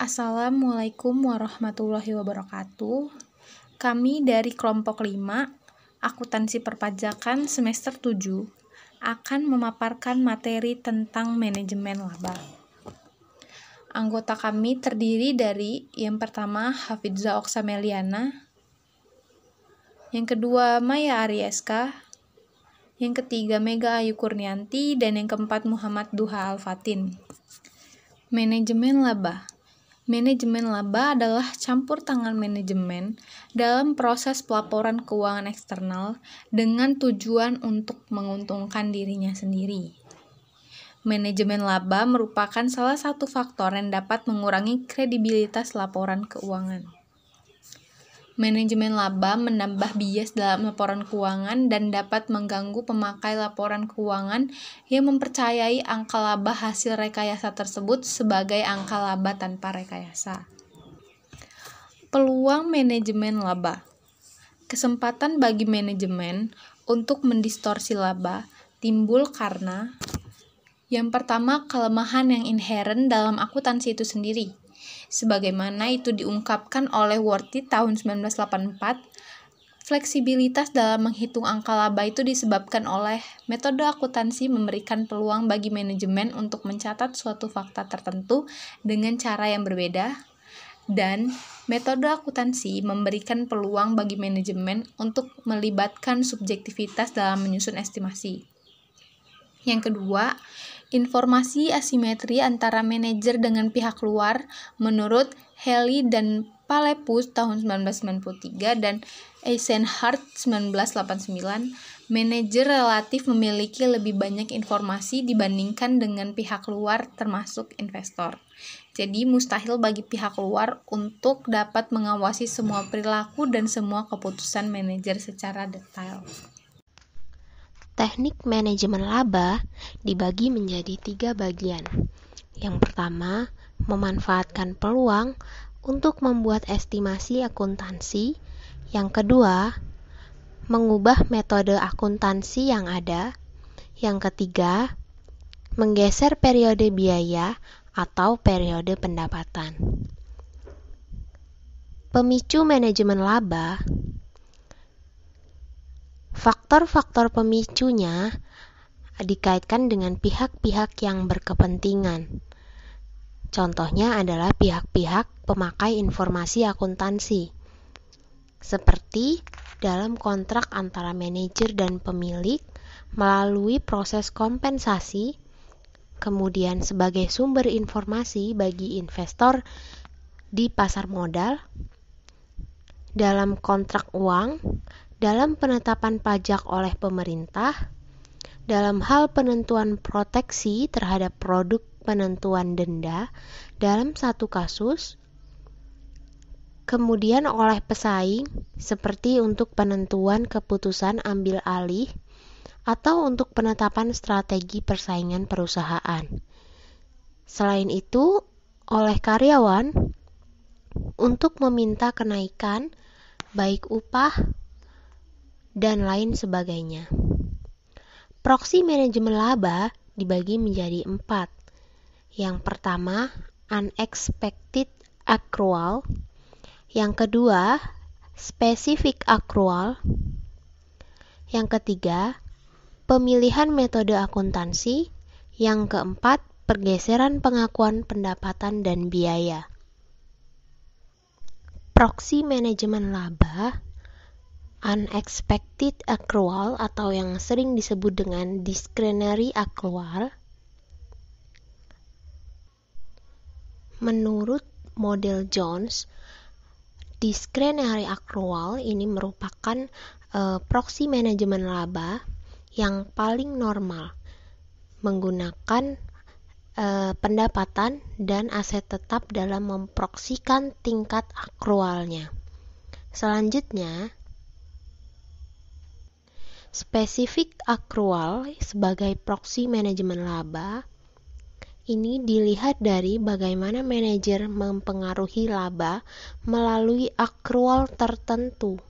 Assalamualaikum warahmatullahi wabarakatuh. Kami dari kelompok 5, Akuntansi Perpajakan semester 7, akan memaparkan materi tentang manajemen laba. Anggota kami terdiri dari yang pertama Hafidza Oksameliana, yang kedua Maya Arieska, yang ketiga Mega Ayu Kurnianti, dan yang keempat Muhammad Duha Al-Fatin. Manajemen laba. Manajemen laba adalah campur tangan manajemen dalam proses pelaporan keuangan eksternal dengan tujuan untuk menguntungkan dirinya sendiri. Manajemen laba merupakan salah satu faktor yang dapat mengurangi kredibilitas laporan keuangan. Manajemen laba menambah bias dalam laporan keuangan dan dapat mengganggu pemakai laporan keuangan yang mempercayai angka laba hasil rekayasa tersebut sebagai angka laba tanpa rekayasa. Peluang manajemen laba. Kesempatan bagi manajemen untuk mendistorsi laba timbul karena yang pertama, kelemahan yang inheren dalam akuntansi itu sendiri. Sebagaimana itu diungkapkan oleh Worthy tahun 1984, fleksibilitas dalam menghitung angka laba itu disebabkan oleh metode akuntansi memberikan peluang bagi manajemen untuk mencatat suatu fakta tertentu dengan cara yang berbeda, dan metode akuntansi memberikan peluang bagi manajemen untuk melibatkan subjektivitas dalam menyusun estimasi. Yang kedua, informasi asimetri antara manajer dengan pihak luar menurut Haley dan Palepus tahun 1993 dan Eisenhardt 1989, manajer relatif memiliki lebih banyak informasi dibandingkan dengan pihak luar termasuk investor. Jadi mustahil bagi pihak luar untuk dapat mengawasi semua perilaku dan semua keputusan manajer secara detail. Teknik manajemen laba dibagi menjadi 3 bagian. Yang pertama, memanfaatkan peluang untuk membuat estimasi akuntansi. Yang kedua, mengubah metode akuntansi yang ada. Yang ketiga, menggeser periode biaya atau periode pendapatan. Pemicu manajemen laba. Faktor-faktor pemicunya dikaitkan dengan pihak-pihak yang berkepentingan. Contohnya adalah pihak-pihak pemakai informasi akuntansi, seperti dalam kontrak antara manajer dan pemilik melalui proses kompensasi, kemudian sebagai sumber informasi bagi investor di pasar modal, dalam kontrak uang, dalam penetapan pajak oleh pemerintah, dalam hal penentuan proteksi terhadap produk penentuan denda dalam satu kasus, kemudian oleh pesaing seperti untuk penentuan keputusan ambil alih atau untuk penetapan strategi persaingan perusahaan. Selain itu, oleh karyawan untuk meminta kenaikan baik upah dan lain sebagainya. Proksi manajemen laba dibagi menjadi 4. Yang pertama, unexpected accrual. Yang kedua, specific accrual. Yang ketiga, pemilihan metode akuntansi. Yang keempat, pergeseran pengakuan pendapatan dan biaya. Proksi manajemen laba, unexpected accrual atau yang sering disebut dengan discretionary accrual. Menurut model Jones, discretionary accrual ini merupakan proksi manajemen laba yang paling normal, menggunakan pendapatan dan aset tetap dalam memproksikan tingkat akrualnya. Selanjutnya, specific accrual sebagai proksi manajemen laba ini dilihat dari bagaimana manajer mempengaruhi laba melalui accrual tertentu.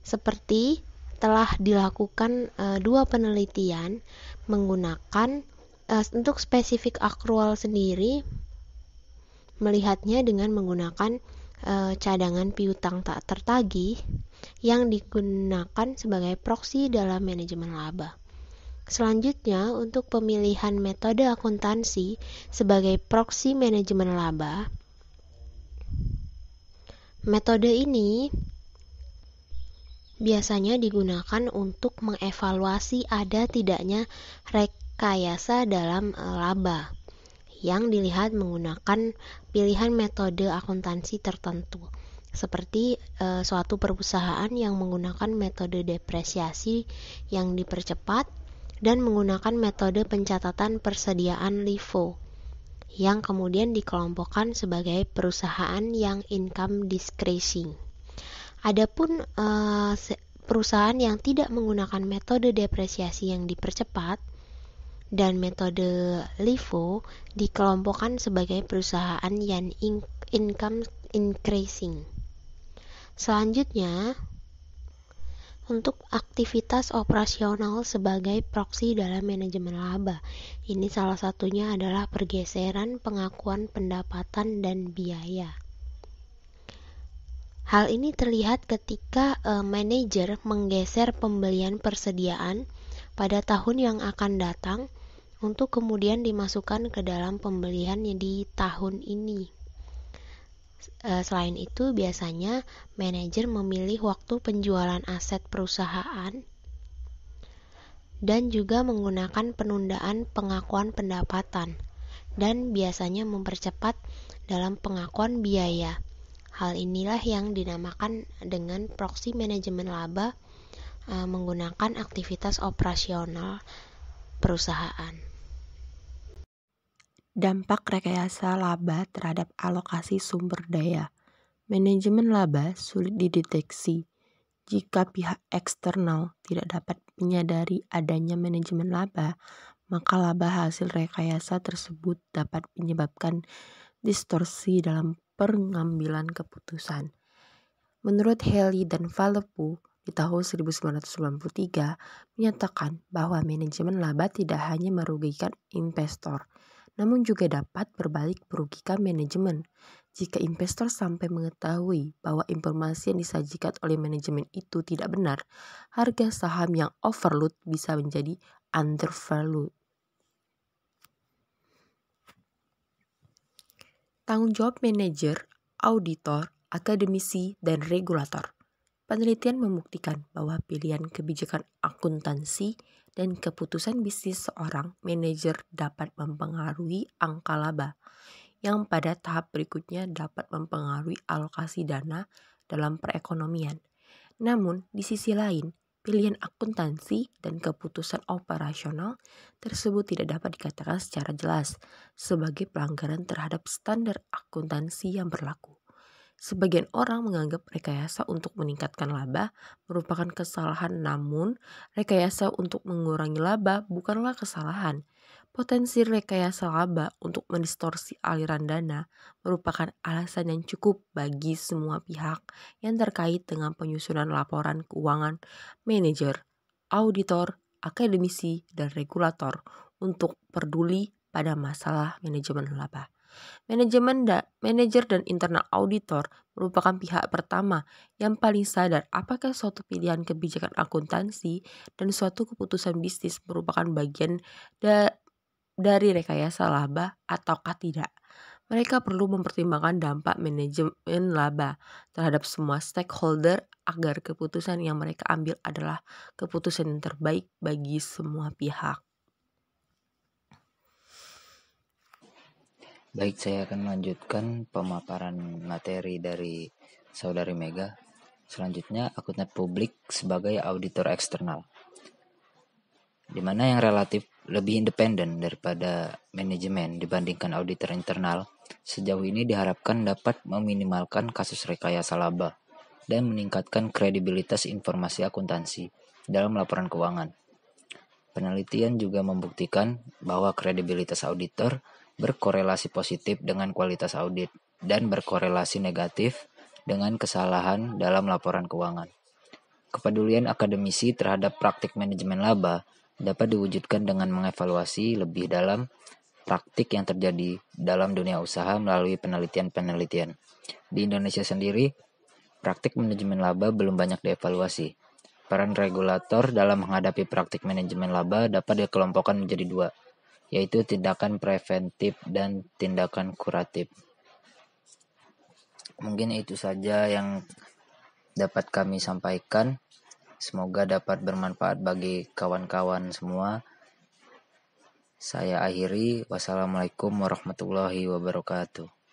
Seperti telah dilakukan 2 penelitian menggunakan untuk spesifik accrual sendiri melihatnya dengan menggunakan cadangan piutang tak tertagih yang digunakan sebagai proksi dalam manajemen laba. Selanjutnya, untuk pemilihan metode akuntansi sebagai proksi manajemen laba, metode ini biasanya digunakan untuk mengevaluasi ada tidaknya rekayasa dalam laba yang dilihat menggunakan pilihan metode akuntansi tertentu, seperti suatu perusahaan yang menggunakan metode depresiasi yang dipercepat dan menggunakan metode pencatatan persediaan LIFO yang kemudian dikelompokkan sebagai perusahaan yang income decreasing. Adapun perusahaan yang tidak menggunakan metode depresiasi yang dipercepat dan metode LIFO dikelompokkan sebagai perusahaan yang income increasing. Selanjutnya, untuk aktivitas operasional sebagai proksi dalam manajemen laba. Ini salah satunya adalah pergeseran pengakuan pendapatan dan biaya. Hal ini terlihat ketika manajer menggeser pembelian persediaan pada tahun yang akan datang untuk kemudian dimasukkan ke dalam pembelian di tahun ini. Selain itu, biasanya manajer memilih waktu penjualan aset perusahaan dan juga menggunakan penundaan pengakuan pendapatan dan biasanya mempercepat dalam pengakuan biaya. Hal inilah yang dinamakan dengan proksi manajemen laba menggunakan aktivitas operasional perusahaan. Dampak rekayasa laba terhadap alokasi sumber daya. Manajemen laba sulit dideteksi jika pihak eksternal tidak dapat menyadari adanya manajemen laba, maka laba hasil rekayasa tersebut dapat menyebabkan distorsi dalam pengambilan keputusan. Menurut Haley dan Valepu di tahun 1993 menyatakan bahwa manajemen laba tidak hanya merugikan investor, namun juga dapat berbalik merugikan manajemen. Jika investor sampai mengetahui bahwa informasi yang disajikan oleh manajemen itu tidak benar, harga saham yang overload bisa menjadi undervalued. Tanggung jawab manajer, auditor, akademisi, dan regulator. Penelitian membuktikan bahwa pilihan kebijakan akuntansi dan keputusan bisnis seorang manajer dapat mempengaruhi angka laba, yang pada tahap berikutnya dapat mempengaruhi alokasi dana dalam perekonomian. Namun, di sisi lain, pilihan akuntansi dan keputusan operasional tersebut tidak dapat dikatakan secara jelas sebagai pelanggaran terhadap standar akuntansi yang berlaku. Sebagian orang menganggap rekayasa untuk meningkatkan laba merupakan kesalahan, namun rekayasa untuk mengurangi laba bukanlah kesalahan. Potensi rekayasa laba untuk mendistorsi aliran dana merupakan alasan yang cukup bagi semua pihak yang terkait dengan penyusunan laporan keuangan, manajer, auditor, akademisi, dan regulator untuk peduli pada masalah manajemen laba. Manajer dan internal auditor merupakan pihak pertama yang paling sadar apakah suatu pilihan kebijakan akuntansi dan suatu keputusan bisnis merupakan bagian dari rekayasa laba ataukah tidak. Mereka perlu mempertimbangkan dampak manajemen laba terhadap semua stakeholder agar keputusan yang mereka ambil adalah keputusan yang terbaik bagi semua pihak. Baik, saya akan melanjutkan pemaparan materi dari Saudari Mega. Selanjutnya, akuntan publik sebagai auditor eksternal, di mana yang relatif lebih independen daripada manajemen dibandingkan auditor internal. Sejauh ini diharapkan dapat meminimalkan kasus rekayasa laba dan meningkatkan kredibilitas informasi akuntansi dalam laporan keuangan. Penelitian juga membuktikan bahwa kredibilitas auditor berkorelasi positif dengan kualitas audit dan berkorelasi negatif dengan kesalahan dalam laporan keuangan. Kepedulian akademisi terhadap praktik manajemen laba dapat diwujudkan dengan mengevaluasi lebih dalam praktik yang terjadi dalam dunia usaha melalui penelitian-penelitian. Di Indonesia sendiri, praktik manajemen laba belum banyak dievaluasi. Peran regulator dalam menghadapi praktik manajemen laba dapat dikelompokkan menjadi dua, yaitu tindakan preventif dan tindakan kuratif. Mungkin itu saja yang dapat kami sampaikan. Semoga dapat bermanfaat bagi kawan-kawan semua. Saya akhiri. Wassalamualaikum warahmatullahi wabarakatuh.